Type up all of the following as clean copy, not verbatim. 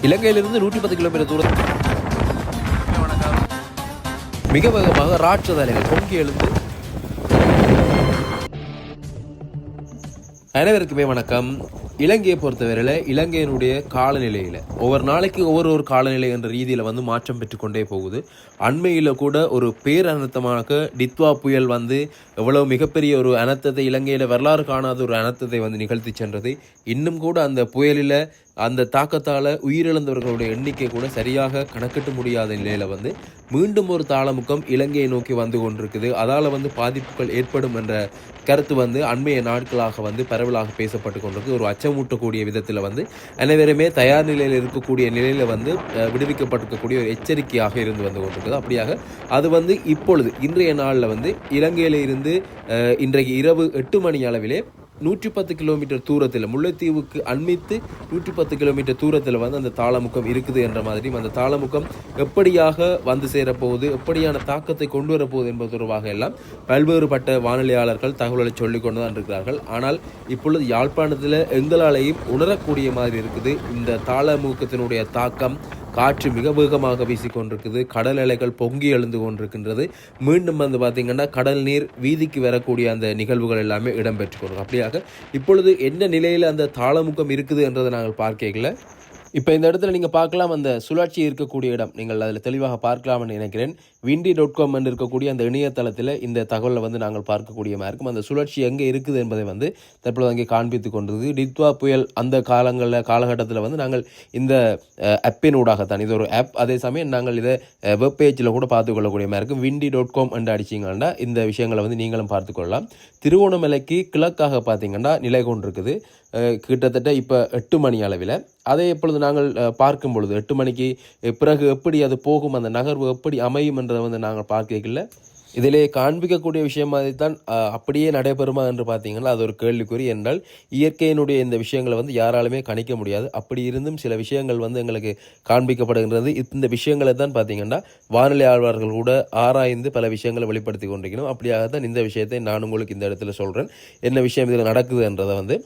இலங்கையிலிருந்து 110 கிலோமீட்டர் தூரம் மிக வேகமாக ராட்சத அலைகள் பொங்கி எழுந்து. அனைவருக்குமே வணக்கம். இலங்கையை பொறுத்தவரையில் இலங்கையினுடைய காலநிலையில் ஒவ்வொரு நாளைக்கு ஒவ்வொரு காலநிலை என்ற ரீதியில் மாற்றம் பெற்றுக்கொண்டே போகுது. அண்மையில் கூட ஒரு பேரனர்த்தமாக டித்வா புயல் எவ்வளவு மிகப்பெரிய ஒரு அனர்த்தத்தை, இலங்கையில் வரலாறு காணாத ஒரு அனர்த்தத்தை நிகழ்த்தி சென்றது. இன்னும் கூட அந்த புயலில் அந்த தாக்கத்தால் உயிரிழந்தவர்களுடைய எண்ணிக்கை கூட சரியாக கணக்கிட்டு முடியாத நிலையில் மீண்டும் ஒரு தாளமுக்கம் இலங்கையை நோக்கி வந்து கொண்டிருக்குது. அதால் பாதிப்புகள் ஏற்படும் என்ற கருத்து அண்மைய நாட்களாக பரவலாக பேசப்பட்டு கொண்டிருக்கு. ஒரு அச்சமூட்டக்கூடிய விதத்தில் அனைவருமே தயார் நிலையில் இருக்கக்கூடிய நிலையில் விடுவிக்கப்பட்டிருக்கக்கூடிய ஒரு எச்சரிக்கையாக இருந்து கொண்டிருக்குது. அப்படியாக அது இப்பொழுது இன்றைய நாளில் இலங்கையில் இருந்து இன்றைக்கு இரவு 8 மணி அளவிலே 110 கிலோமீட்டர் தூரத்தில், முல்லைத்தீவுக்கு அண்மித்து 110 கிலோமீட்டர் தூரத்தில் அந்த தாளமுக்கம் இருக்குது என்ற மாதிரி அந்த தாளமுக்கம் எப்படியாக சேரப்போகுது, எப்படியான தாக்கத்தை கொண்டு வரப்போகுது என்பது தொடர்பாக எல்லாம் பல்வேறுபட்ட வானிலையாளர்கள் தகவல்களை சொல்லிக் கொண்டு தான் இருக்கிறார்கள். ஆனால் இப்பொழுது யாழ்ப்பாணத்தில் எங்களாலேயும் உணரக்கூடிய மாதிரி இருக்குது இந்த தாளமுக்கத்தினுடைய தாக்கம். காற்று மிக வேகமாக வீசிக்கொண்டிருக்குது. கடல் அலைகள் பொங்கி எழுந்து கொண்டிருக்கின்றது. மீண்டும் பார்த்திங்கன்னா கடல் நீர் வீதிக்கு வரக்கூடிய அந்த நிகழ்வுகள் எல்லாமே இடம்பெற்று கொண்டிருக்கும். அப்படியாக இப்பொழுது என்ன நிலையில் அந்த தாளமுக்கம் இருக்குது என்றதை நாங்கள் பார்க்கல. இப்போ இந்த இடத்துல நீங்கள் பார்க்கலாம், அந்த சுழற்சி இருக்கக்கூடிய இடம் நீங்கள் அதில் தெளிவாக பார்க்கலாம்னு நினைக்கிறேன். windy.com என்று இருக்கக்கூடிய அந்த இணையதளத்தில் இந்த தகவலை நாங்கள் பார்க்கக்கூடியமாக இருக்கும். அந்த சுழற்சி எங்கே இருக்குது என்பதை தற்போது அங்கே காண்பித்து கொண்டிருக்கு. டித்வா புயல் அந்த காலகட்டத்தில் நாங்கள் இந்த ஆப்பின் ஊடாகத்தான், இது ஒரு ஆப், அதே சமயம் நாங்கள் இதை வெப் பேஜில் கூட பார்த்துக்கொள்ளக்கூடியமாக இருக்கும். windy.com என்று அடிச்சிங்கன்னா இந்த விஷயங்களை நீங்களும் பார்த்துக்கொள்ளலாம். திருவோணமலைக்கு கிழக்காக பார்த்தீங்கன்னா நிலை கொண்டிருக்குது. கிட்டத்தட்ட இப்போ 8 மணி அளவில். அதே இப்பொழுது நாங்கள் பார்க்கும் பொழுது 8 மணிக்கு பிறகு எப்படி அது போகும், அந்த நகர்வு எப்படி அமையும் என்றதை நாங்கள் பார்க்கல. இதிலே காண்பிக்கக்கூடிய விஷயம் மாதிரி தான் அப்படியே நடைபெறுமா என்று பார்த்தீங்கன்னா அது ஒரு கேள்விக்குறி. என்றால் இயற்கையினுடைய இந்த விஷயங்களை யாராலுமே கணிக்க முடியாது. அப்படி இருந்தும் சில விஷயங்கள் எங்களுக்கு காண்பிக்கப்படுகின்றது. இந்த விஷயங்களை தான் பார்த்தீங்கன்னா வானிலை ஆய்வாளர்கள் கூட ஆராய்ந்து பல விஷயங்களை வெளிப்படுத்தி கொண்டிருக்கணும். அப்படியாக தான் இந்த விஷயத்தை நான் உங்களுக்கு இந்த இடத்துல சொல்கிறேன். என்ன விஷயம் இதில் நடக்குது என்றதை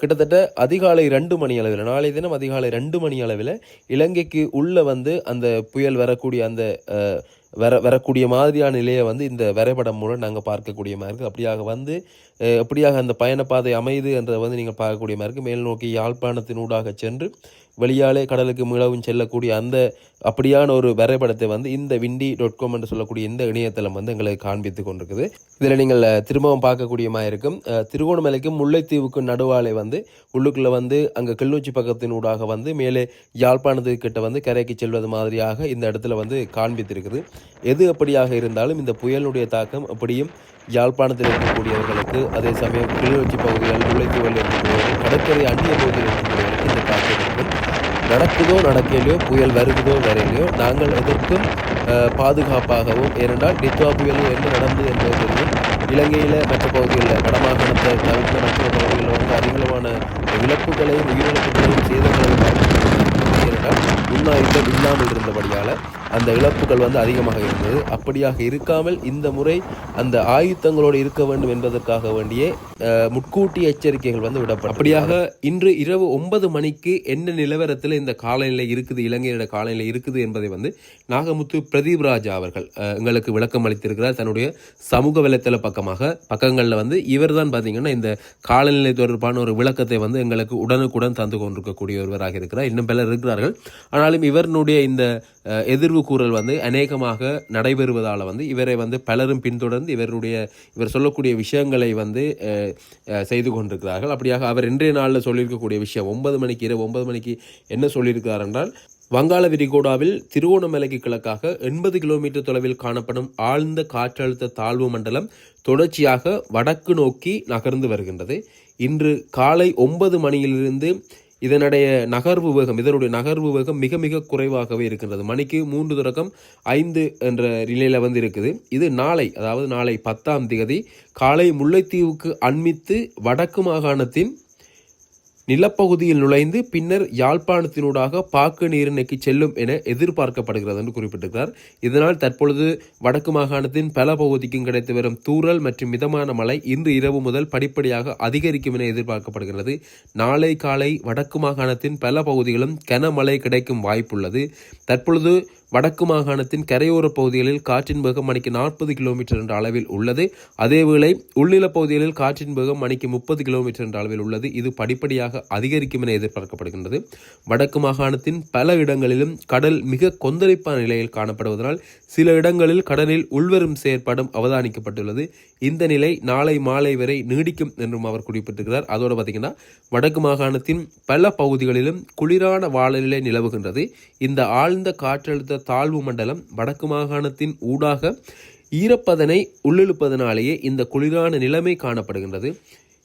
கிட்டத்தட்ட அதிகாலை 2 மணி அளவில், நாளை தினம் அதிகாலை 2 மணி அளவில் இலங்கைக்கு உள்ள அந்த புயல் வரக்கூடிய அந்த வரக்கூடிய மாதிரியான நிலையை இந்த வரைபடம் மூலம் நாங்கள் பார்க்கக்கூடிய மாதிரி இருக்குது. அப்படியாக அந்த பயணப்பாதை அமையுது என்றதை நீங்கள் பார்க்கக்கூடிய மாதிரி இருக்குது. மேல் நோக்கி யாழ்ப்பாணத்தினூடாக சென்று வெளியாலே கடலுக்கு மீளவும் செல்லக்கூடிய அந்த அப்படியான ஒரு வரைபடத்தை இந்த windy.com என்று சொல்லக்கூடிய இந்த இணையதளம் எங்களுக்கு காண்பித்து கொண்டிருக்குது. இதில் நீங்கள் திரும்பவும் பார்க்கக்கூடிய மாதிரி இருக்கும். திருகோணமலைக்கும் முல்லைத்தீவுக்கும் நடுவாலே உள்ளுக்குள்ளே அங்கே கிளிநொச்சி பக்கத்தினூடாக மேலே யாழ்ப்பாணத்துக்கிட்ட கரைக்கு செல்வது மாதிரியாக இந்த இடத்துல காண்பித்திருக்குது. எது அப்படியாக இருந்தாலும் இந்த புயலுடைய தாக்கம் அப்படியும் யாழ்ப்பாணத்தில் இருக்கக்கூடியவர்களுக்கு, அதே சமயம் கிளிநொச்சி பகுதிகள், முல்லைத்தீவில் இருக்கக்கூடியவர்கள், கடற்கரை அந்நிய பகுதியில் இருக்கக்கூடியவர்களுக்கு இந்த தாக்கம் இருக்கும். நடக்குதோ நடக்கலையோ, புயல் வருகுதோ வரையிலையோ, நாங்கள் எதற்கும் பாதுகாப்பாகவும், ஏனென்றால் டித்வா புயல் என்ன நடந்தது என்பது தெரியும். இலங்கையில் மற்ற பகுதிகளில் வடமாகாணத்தை தவிர்த்த மற்ற பகுதிகளில் அதிகளவான இழப்புகளையும் உயிரிழப்புகளையும் சேதங்களையும் ஏனென்றால் முன்னாயுத்தம் இல்லாமல் இருந்தபடியால் அந்த இழப்புகள் அதிகமாக இருந்தது. அப்படியாக இருக்காமல் இந்த முறை அந்த ஆயுத்தங்களோடு இருக்க வேண்டும் என்பதற்காக வேண்டிய முன்கூட்டிய எச்சரிக்கைகள் விடப்படும். அப்படியாக இன்று இரவு 9 மணிக்கு என்ன நிலவரத்தில் இந்த காலநிலை இருக்குது, இலங்கையோட காலநிலை இருக்குது என்பதை நாகமுத்து பிரதீப் ராஜா அவர்கள் எங்களுக்கு விளக்கம் அளித்திருக்கிறார். தன்னுடைய சமூக வலைத்தள பக்கங்களில் இவர் தான் பார்த்தீங்கன்னா இந்த காலநிலை தொடர்பான ஒரு விளக்கத்தை எங்களுக்கு உடனுக்குடன் தந்து கொண்டிருக்கக்கூடிய ஒருவராக இருக்கிறார். இன்னும் பலர் இருக்கிறார்கள். ஆனாலும் இவருடைய இந்த எதிர்வு கூறல் அநேகமாக நடைபெறுவதால் இவரை பலரும் பின்தொடர்ந்து இவர் சொல்லக்கூடிய விஷயங்களை செய்து கொண்டிருக்கிறார்கள். அப்படியாக அவர் இன்றைய நாளில் சொல்லியிருக்கக்கூடிய விஷயம் 9 மணிக்கு இரவு 9 மணிக்கு என்ன சொல்லியிருக்கிறார் என்றால், வங்காள விரிகுடாவில் திருவோணமலைக்கு கிழக்காக 80 கிலோமீட்டர் தொலைவில் காணப்படும் ஆழ்ந்த காற்றழுத்த தாழ்வு மண்டலம் தொடர்ச்சியாக வடக்கு நோக்கி நகர்ந்து வருகின்றது. இன்று காலை 9 மணியிலிருந்து இதனுடைய நகர்வு வேகம் மிக மிக குறைவாகவே இருக்கின்றது. மணிக்கு 3 தொடக்கம் 5 என்ற நிலையில் இருக்குது. இது நாளை, அதாவது நாளை 10ஆம் தேதி காலை முல்லைத்தீவுக்கு அண்மித்து வடக்கு மாகாணத்தின் நிலப்பகுதியில் நுழைந்து பின்னர் யாழ்ப்பாணத்தினூடாக பாக்கு நீரிணைக்கு செல்லும் என எதிர்பார்க்கப்படுகிறது என்று குறிப்பிட்டிருக்கிறார். இதனால் தற்பொழுது வடக்கு மாகாணத்தின் பல பகுதிக்கும் கிடைத்து வரும் தூறல் மற்றும் மிதமான மழை இன்று இரவு முதல் படிப்படியாக அதிகரிக்கும் என எதிர்பார்க்கப்படுகிறது. நாளை காலை வடக்கு மாகாணத்தின் பல பகுதிகளும் கனமழை கிடைக்கும் வாய்ப்புள்ளது. தற்பொழுது வடக்கு மாகாணத்தின் கரையோர பகுதிகளில் காற்றின் வேகம் மணிக்கு 40 கிலோமீட்டர் என்ற அளவில் உள்ளது. அதேவேளை உள்நிலப் பகுதிகளில் காற்றின் வேகம் மணிக்கு 30 கிலோமீட்டர் என்ற அளவில் உள்ளது. இது படிப்படியாக அதிகரிக்கும் என எதிர்பார்க்கப்படுகின்றது. வடக்கு மாகாணத்தின் பல இடங்களிலும் கடல் மிக கொந்தளிப்பான நிலையில் காணப்படுவதனால் சில இடங்களில் கடலில் உள்வரும் செயற்பாடும் அவதானிக்கப்பட்டுள்ளது. இந்த நிலை நாளை மாலை வரை நீடிக்கும் என்றும் அவர் குறிப்பிட்டிருக்கிறார். அதோடு பார்த்தீங்கன்னா வடக்கு மாகாணத்தின் பல பகுதிகளிலும் குளிரான வானிலை நிலவுகின்றது. இந்த ஆழ்ந்த காற்றழுத்த தாழ்வு மண்டலம் வடக்கு மாகாணத்தின் ஊடாக ஈரப்பதனை உள்ளிழுப்பதனாலேயே இந்த குளிரான நிலைமை காணப்படுகின்றது.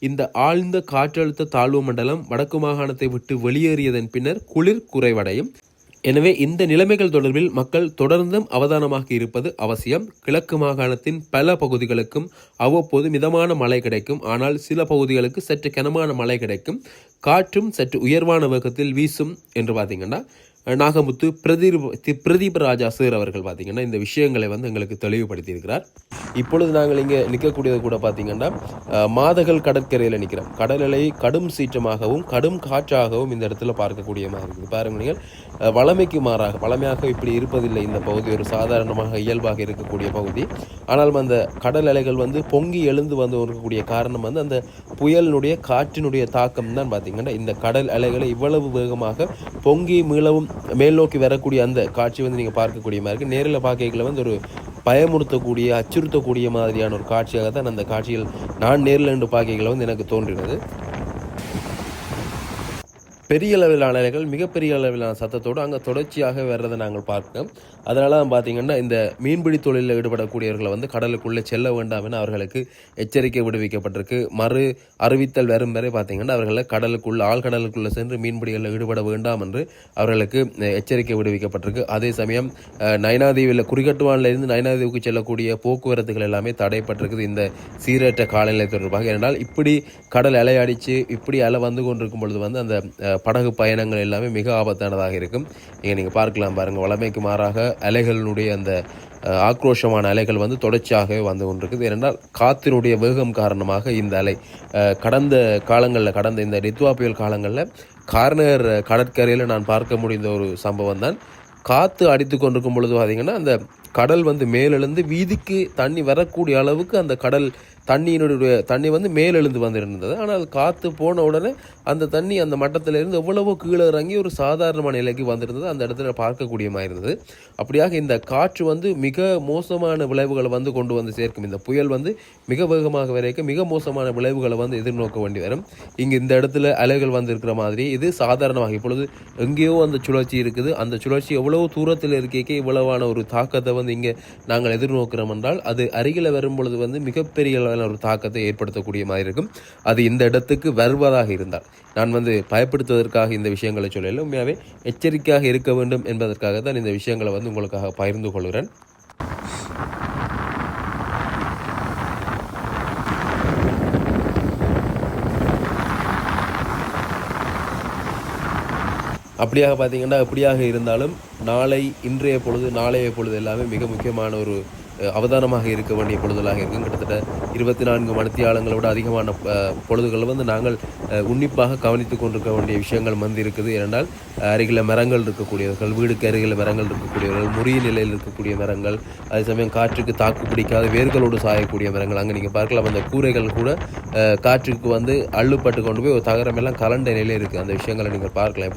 இந்த ஆழ்ந்த காற்றழுத்த தாழ்வு மண்டலம் வடக்கு மாகாணத்தை விட்டு வெளியேறியதன் பின்னர் குளிர் குறைவடையும். எனவே இந்த நிலைமைகள் தொடர்பில் மக்கள் தொடர்ந்தும் அவதானமாக இருப்பது அவசியம். கிழக்கு மாகாணத்தின் பல பகுதிகளுக்கும் அவ்வப்போது மிதமான மழை கிடைக்கும். ஆனால் சில பகுதிகளுக்கு சற்று கனமான மழை கிடைக்கும். காற்றும் சற்று உயர்வான வேகத்தில் வீசும் என்று பார்த்தீங்கன்னா நாகமுத்து பிரதீப் ராஜா சார் அவர்கள் பார்த்தீங்கன்னா இந்த விஷயங்களை எங்களுக்கு தெளிவுபடுத்தியிருக்கிறார். இப்பொழுது நாங்கள் இங்கே நிற்கக்கூடியது கூட பார்த்தீங்கன்னா மாதகள் கடற்கரையில் நிற்கிறோம். கடல் அலை கடும் சீற்றமாகவும் கடும் காற்றாகவும் இந்த இடத்துல பார்க்கக்கூடிய மாதிரி இருக்குது. பாருங்க, நீங்கள் வளமைக்கு மாறாக வளமையாக இப்படி இருப்பதில்லை. இந்த பகுதி ஒரு சாதாரணமாக இயல்பாக இருக்கக்கூடிய பகுதி. ஆனாலும் அந்த கடல் அலைகள் பொங்கி எழுந்து இருக்கக்கூடிய காரணம் அந்த புயலினுடைய காற்றினுடைய தாக்கம் தான் பார்த்தீங்கன்னா இந்த கடல் அலைகளை இவ்வளவு வேகமாக பொங்கி மீளவும் மேல் நோக்கி வரக்கூடிய அந்த காட்சி நீங்கள் பார்க்கக்கூடிய மாதிரி இருக்குது. நேரில் பார்க்கல ஒரு பயமுறுத்தக்கூடிய அச்சுறுத்தக்கூடிய மாதிரியான ஒரு காட்சியாக தான் அந்த காட்சிகள் நான் நேரில் என்று பார்க்கல எனக்கு தோன்றினது. பெரிய அளவிலான அலைகள் மிகப்பெரிய அளவிலான சத்தத்தோடு அங்கே தொடர்ச்சியாக வர்றதை நாங்கள் பார்க்கிறோம். அதனால தான் பார்த்தீங்கன்னா இந்த மீன்பிடி தொழிலில் ஈடுபடக்கூடியவர்களை கடலுக்குள்ளே செல்ல வேண்டாம் என அவர்களுக்கு எச்சரிக்கை விடுவிக்கப்பட்டிருக்கு. மறு அறிவித்தல் வரும் வரை பார்த்தீங்கன்னா அவர்களை ஆழ்கடலுக்குள்ளே சென்று மீன்பிடிகளில் ஈடுபட வேண்டாம் என்று அவர்களுக்கு எச்சரிக்கை விடுவிக்கப்பட்டிருக்கு. அதே சமயம் நைனாதீவில் குறிகட்டுவானிலிருந்து நைனாதீவுக்கு செல்லக்கூடிய போக்குவரத்துகள் எல்லாமே தடைப்பட்டிருக்குது இந்த சீரற்ற காலநிலை தொடர்பாக. ஏனென்றால் இப்படி கடல் அலை அடித்து இப்படி அலை வந்து கொண்டிருக்கும் பொழுது அந்த படகு பயணங்கள் எல்லாமே மிக ஆபத்தானதாக இருக்கும். இங்கே நீங்கள் பார்க்கலாம் பாருங்கள், வளமைக்கு மாறாக அலைகளினுடைய அந்த ஆக்ரோஷமான அலைகள் தொடர்ச்சியாகவே வந்து கொண்டிருக்குது. ஏனென்றால் காற்றினுடைய வேகம் காரணமாக இந்த அலை கடந்த இந்த டித்வா புயல் காலங்களில் கார்னர் கடற்கரையில் நான் பார்க்க முடிந்த ஒரு சம்பவம் தான். காற்று அடித்து கொண்டிருக்கும் பொழுது பார்த்தீங்கன்னா அந்த கடல் மேலெழுந்து வீதிக்கு தண்ணி வரக்கூடிய அளவுக்கு அந்த கடல் தண்ணி மேலெழுந்து வந்திருந்தது. ஆனால் காற்று போன உடனே அந்த தண்ணி அந்த மட்டத்திலிருந்து எவ்வளவோ கீழே இறங்கி ஒரு சாதாரணமான நிலைக்கு வந்திருந்தது. அந்த இடத்துல பார்க்கக்கூடிய மாதிரி இருந்தது. அப்படியாக இந்த காற்று மிக மோசமான விளைவுகளை கொண்டு சேர்க்கும். இந்த புயல் மிக வேகமாக வரைக்கும் மிக மோசமான விளைவுகளை எதிர்நோக்க வேண்டி வரும். இங்கு இந்த இடத்துல அலைகள் இருக்கிற மாதிரி இது சாதாரணமாக இப்பொழுது எங்கேயோ அந்த சுழற்சி இருக்குது. அந்த சுழற்சி எவ்வளவு தூரத்தில் இருக்கே இவ்வளவான ஒரு தாக்கத்தை இங்கே நாங்கள் எதிர்நோக்கிறோம் என்றால் அது அருகில் வரும் பொழுது மிகப்பெரிய ஒரு தாக்கத்தை ஏற்படுத்தக்கூடிய மாதிரி இருக்கும். அது இந்த இடத்துக்கு வருவதாக இருந்தால் நான் பயப்படுத்துவதற்காக இந்த விஷயங்களை சொல்லல, உண்மையாகவே எச்சரிக்கையாக இருக்க வேண்டும் என்பதற்காக தான் இந்த விஷயங்களை உங்களுக்காக பகிர்ந்து கொள்கிறேன். அப்படியாக பார்த்தீங்கன்னா எப்படியாக இருந்தாலும் இன்றைய பொழுது நாளைய பொழுது எல்லாமே மிக முக்கியமான ஒரு அவதானமாக இருக்க வேண்டிய பொழுதுகளாக இருக்கும். கிட்டத்தட்ட 24 மணித்தியாலங்களை விட அதிகமான பொழுதுகள் நாங்கள் உன்னிப்பாக கவனித்து கொண்டிருக்க வேண்டிய விஷயங்கள் இருக்குது. ஏனென்றால் அருகில் மரங்கள் இருக்கக்கூடியவர்கள், வீடுக்கு அருகில் மரங்கள் இருக்கக்கூடியவர்கள், முறிய நிலையில் இருக்கக்கூடிய மரங்கள், அதே சமயம் காற்றுக்கு தாக்கு பிடிக்காத வேர்களோடு சாயக்கூடிய மரங்கள், அங்கே நீங்கள் பார்க்கலாம் அந்த கூரைகள் கூட காற்றுக்கு அள்ளுப்பட்டு கொண்டு போய் ஒரு தகரமெல்லாம் கலண்ட நிலையில் இருக்குது. அந்த விஷயங்களை நீங்கள் பார்க்கலாம்.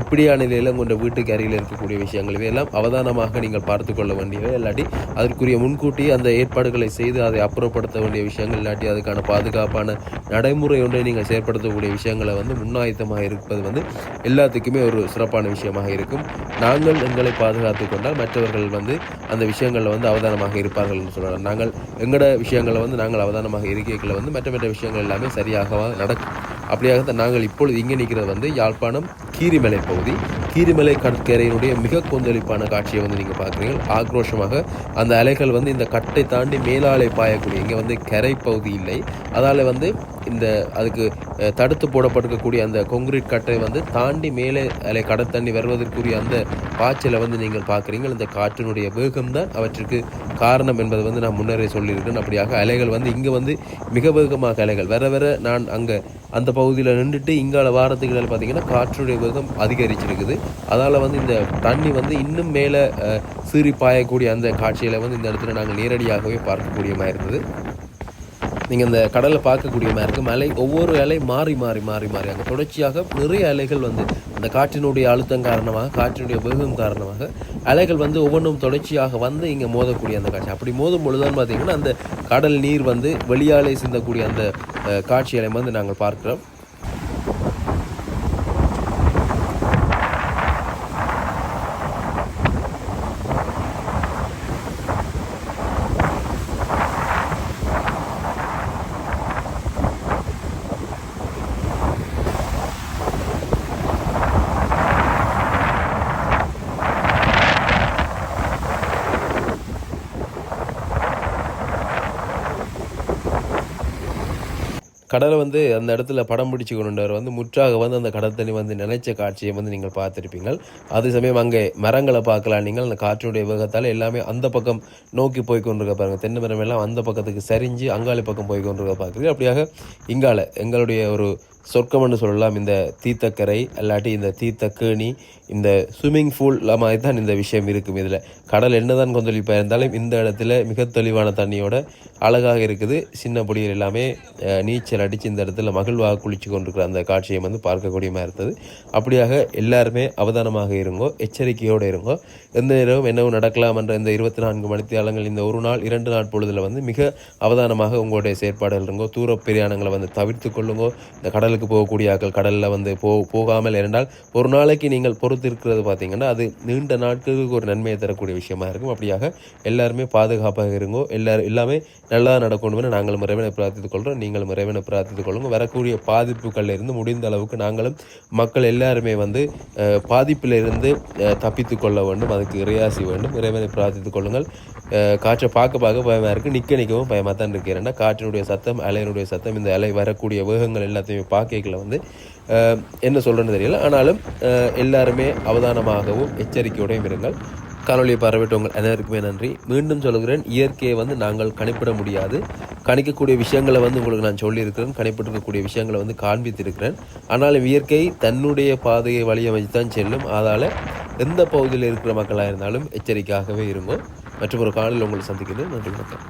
இப்படியான நிலையில் கொண்ட வீட்டுக்கு அருகில் இருக்கக்கூடிய விஷயங்கள் இவையெல்லாம் அவதானமாக நீங்கள் பார்த்து கொள்ள வேண்டியவை. இல்லாட்டி அதற்குரிய முன்கூட்டியே அந்த ஏற்பாடுகளை செய்து அதை அப்புறப்படுத்த வேண்டிய விஷயங்கள், இல்லாட்டி அதுக்கான பாதுகாப்பான நடைமுறை ஒன்றை நீங்கள் செயற்படுத்தக்கூடிய விஷயங்களை முன்னாயத்தமாக இருப்பது எல்லாத்துக்குமே ஒரு சிறப்பான விஷயமாக இருக்கும். நாங்கள் எங்களை பாதுகாத்து கொண்டால் மற்றவர்கள் அந்த விஷயங்களில் அவதானமாக இருப்பார்கள் என்று சொல்லலாம். நாங்கள் எங்களோட விஷயங்களை நாங்கள் அவதானமாக இருக்கைகளை மற்ற விஷயங்கள் எல்லாமே சரியாக நடக்கும். அப்படியாக நாங்கள் இப்பொழுது இங்கே நிற்கிறது யாழ்ப்பாணம் கீரிமலை பகுதி. கீரிமலை கடற்கரையினுடைய மிக கொந்தளிப்பான காட்சியை நீங்கள் பார்க்குறீங்க. ஆக்ரோஷமாக அந்த அலைகள் இந்த கட்டை தாண்டி மேலாலை பாயக்கூடிய, இங்கே கரை பகுதி இல்லை, அதால் இந்த அதுக்கு தடுத்து போடப்பட்டிருக்கக்கூடிய அந்த கொங்கிரீட் கட்டை வந்து தாண்டி மேலே அதில் கடல் தண்ணி வருவதற்குரிய அந்த பாய்ச்சலை வந்து நீங்கள் பார்க்குறீங்க. இந்த காற்றினுடைய வேகம்தான் அவற்றுக்கு காரணம் என்பது வந்து நான் முன்னரே சொல்லியிருக்கேன். அப்படியாக அலைகள் வந்து இங்கே வந்து மிக வேகமாக அலைகள் வர வர நான் அங்கே அந்த பகுதியில் நின்றுட்டு இங்கால வாரத்துக்கு பார்த்தீங்கன்னா காற்றுடைய வேகம் அதிகரிச்சிருக்குது. அதால் வந்து இந்த தண்ணி வந்து இன்னும் மேலே சீறி பாயக்கூடிய அந்த காட்சிகளை வந்து இந்த இடத்துல நாங்கள் நேரடியாகவே பார்க்கக்கூடிய மாதிரி இருக்குது. நீங்கள் இந்த கடலை பார்க்கக்கூடிய மாதிரி இருக்கும். அலை ஒவ்வொரு அலை மாறி மாறி மாறி மாறி அங்கே தொடர்ச்சியாக நிறைய அலைகள் வந்து அந்த காற்றினுடைய அழுத்தம் காரணமாக காற்றினுடைய வேகம் காரணமாக அலைகள் வந்து ஒவ்வொன்றும் தொடர்ச்சியாக வந்து இங்கே மோதக்கூடிய அந்த காட்சி. அப்படி மோதும் பொழுதுதான் பார்த்தீங்கன்னா அந்த கடல் நீர் வந்து வெளியாலே சிந்தக்கூடிய அந்த காட்சிகளை வந்து நாங்கள் பார்க்கிறோம். கடலை வந்து அந்த இடத்துல படம் பிடிச்சு கொண்டவர் வந்து முற்றாக வந்து அந்த கடல் தண்ணி வந்து நினைச்ச காட்சியை வந்து நீங்கள் பார்த்துருப்பீங்கள். அதே சமயம் அங்கே மரங்களை பார்க்கலாம் நீங்கள். அந்த காற்றினுடைய வேகத்தால் எல்லாமே அந்த பக்கம் நோக்கி போய் கொண்டிருக்க பாருங்கள். தென்னை மரம் எல்லாம் அந்த பக்கத்துக்கு சரிஞ்சு அங்காளி பக்கம் போய் கொண்டிருக்க பார்க்குறீங்க. அப்படியாக இங்கால எங்களுடைய ஒரு சொர்க்கம்னு சொல்லலாம் இந்த தீர்த்தக்கரை இல்லாட்டி இந்த தீர்த்தக்கேணி இந்த ஸ்விம்மிங் பூல் மாதிரி தான் இந்த விஷயம் இருக்கும். இதில் கடல் என்னதான் கொந்தளிப்பாக இருந்தாலும் இந்த இடத்துல மிக தெளிவான தண்ணியோட அழகாக இருக்குது. சின்ன பொடிகள் எல்லாமே நீச்சல் அடித்து இந்த இடத்துல மகிழ்வாக குளிச்சு கொண்டிருக்கிற அந்த காட்சியை வந்து பார்க்கக்கூடியமாக இருந்தது. அப்படியாக எல்லாருமே அவதானமாக இருங்கோ, எச்சரிக்கையோடு இருங்கோ. எந்த நேரமும் என்னவும் நடக்கலாம் என்ற இந்த 24 மணித்தியாலங்கள் இந்த ஒரு நாள் 2 நாள் பொழுதில் வந்து மிக அவதானமாக உங்களுடைய செயற்பாடுகள் இருங்கோ. தூர பிரயாணங்களை வந்து தவிர்த்து கொள்ளுங்கோ. இந்த கடலுக்கு போகக்கூடிய ஆக்கள் கடலில் வந்து போகாமல் இருந்தால் ஒரு நாளைக்கு நீங்கள் பொறுத்து இருக்கிறது பார்த்தீங்கன்னா அது நீண்ட நாட்களுக்கு ஒரு நன்மையை தரக்கூடிய விஷயமா இருக்கும். அப்படியாக எல்லாருமே பாதுகாப்பாக இருங்கோ. எல்லாமே நல்லா நடக்கணும்னு நாங்களும் இறைவனை பிரார்த்தித்துக் கொள்கிறோம். நீங்களும் இறைவனை பிரார்த்தித்துக் கொள்ளுங்க. வரக்கூடிய பாதிப்புகளில் இருந்து முடிந்த அளவுக்கு நாங்களும் மக்கள் எல்லாருமே வந்து பாதிப்பிலிருந்து தப்பித்து கொள்ள வேண்டும். அதுக்கு இறையாசி வேண்டும். இறைவனை பிரார்த்தித்துக் கொள்ளுங்கள். காற்றை பார்க்க பயமாக இருக்குது. நிற்கவும் பயமாக தான் இருக்கு. ஏன்னா காற்றினுடைய சத்தம் அலையினுடைய சத்தம் இந்த அலை வரக்கூடிய வேகங்கள் எல்லாத்தையுமே பார்க்கல வந்து என்ன சொல்கிறேன்னு தெரியல. ஆனாலும் எல்லாருமே அவதானமாகவும் எச்சரிக்கையோடையும் இருங்கள். காணொலியை பார்வையிட்டவங்க அனைவருக்குமே நன்றி. மீண்டும் சொல்கிறேன், இயற்கையை வந்து நாங்கள் கணிப்பிட முடியாது. கணிக்கக்கூடிய விஷயங்களை வந்து உங்களுக்கு நான் சொல்லியிருக்கிறேன். கணிப்பிட்டிருக்கக்கூடிய விஷயங்களை வந்து காண்பித்திருக்கிறேன். ஆனாலும் இயற்கை தன்னுடைய பாதையை வழியமைத்து தான் செல்லும். அதால் எந்த பகுதியில் இருக்கிற மக்களாக இருந்தாலும் எச்சரிக்கையாகவே இருங்கோ. மற்றும் ஒரு காலையில் உங்களை சந்திக்கிறேன். நன்றி வணக்கம்.